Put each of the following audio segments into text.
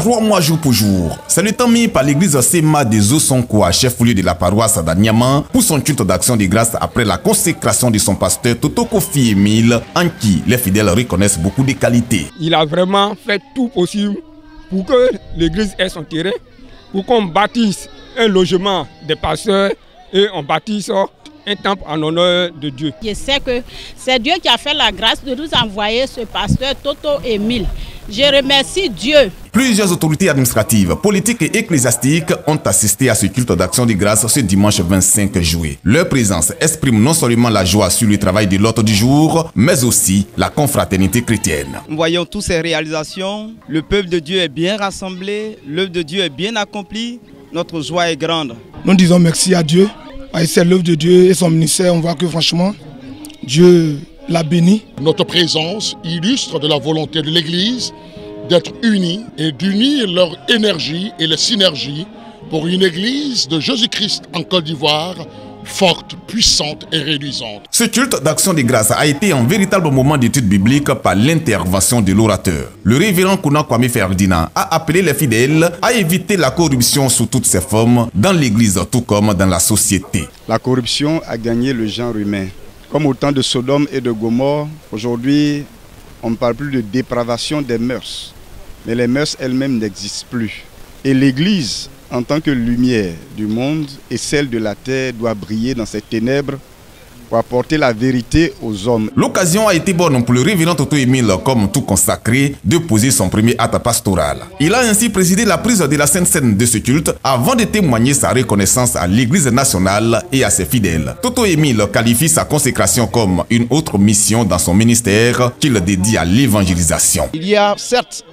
3 mois jour pour jour. C'est le temps mis par l'église Sema des Osonkoa, chef-lieu de la paroisse d'Aniaman, pour son culte d'action de grâce après la consécration de son pasteur Toto Kofi Emile, en qui les fidèles reconnaissent beaucoup de qualités. Il a vraiment fait tout possible pour que l'église ait son terrain, pour qu'on bâtisse un logement des pasteurs et on bâtisse un temple en honneur de Dieu. Je sais que c'est Dieu qui a fait la grâce de nous envoyer ce pasteur Toto Emile. Je remercie Dieu. Plusieurs autorités administratives, politiques et ecclésiastiques ont assisté à ce culte d'action de grâce ce dimanche 25 juillet. Leur présence exprime non seulement la joie sur le travail de l'ordre du jour, mais aussi la confraternité chrétienne. Nous voyons toutes ces réalisations, le peuple de Dieu est bien rassemblé, l'œuvre de Dieu est bien accomplie, notre joie est grande. Nous disons merci à Dieu. C'est l'œuvre de Dieu et son ministère, on voit que franchement, Dieu l'a béni. Notre présence illustre de la volonté de l'Église d'être unis et d'unir leur énergie et les synergies pour une Église de Jésus-Christ en Côte d'Ivoire, forte, puissante et réduisante. Ce culte d'action de grâce a été un véritable moment d'étude biblique par l'intervention de l'orateur. Le révérend Kouna Kwame Ferdinand a appelé les fidèles à éviter la corruption sous toutes ses formes dans l'église tout comme dans la société. La corruption a gagné le genre humain. Comme au temps de Sodome et de Gomorrhe, aujourd'hui on ne parle plus de dépravation des mœurs, mais les mœurs elles-mêmes n'existent plus. Et l'église, en tant que lumière du monde et celle de la terre, doit briller dans ces ténèbres pour apporter la vérité aux hommes. L'occasion a été bonne pour le révérend Toto Emile, comme tout consacré, de poser son premier acte pastoral. Il a ainsi présidé la prise de la Sainte Seine de ce culte avant de témoigner sa reconnaissance à l'Église nationale et à ses fidèles. Toto Emile qualifie sa consécration comme une autre mission dans son ministère qu'il dédie à l'évangélisation. Il y a certes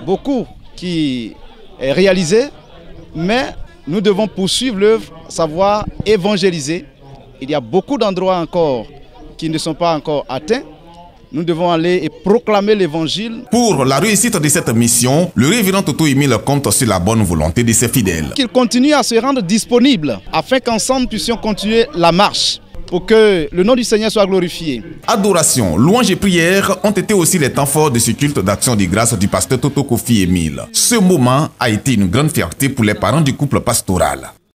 beaucoup qui est réalisé, mais nous devons poursuivre l'œuvre, savoir évangéliser. Il y a beaucoup d'endroits encore qui ne sont pas encore atteints. Nous devons aller et proclamer l'évangile. Pour la réussite de cette mission, le révérend Toto Emile compte sur la bonne volonté de ses fidèles. Qu'ils continuent à se rendre disponibles afin qu'ensemble nous puissions continuer la marche pour que le nom du Seigneur soit glorifié. Adoration, louange et prière ont été aussi les temps forts de ce culte d'action de grâce du pasteur Toto Kofi Emile. Ce moment a été une grande fierté pour les parents du couple pastoral.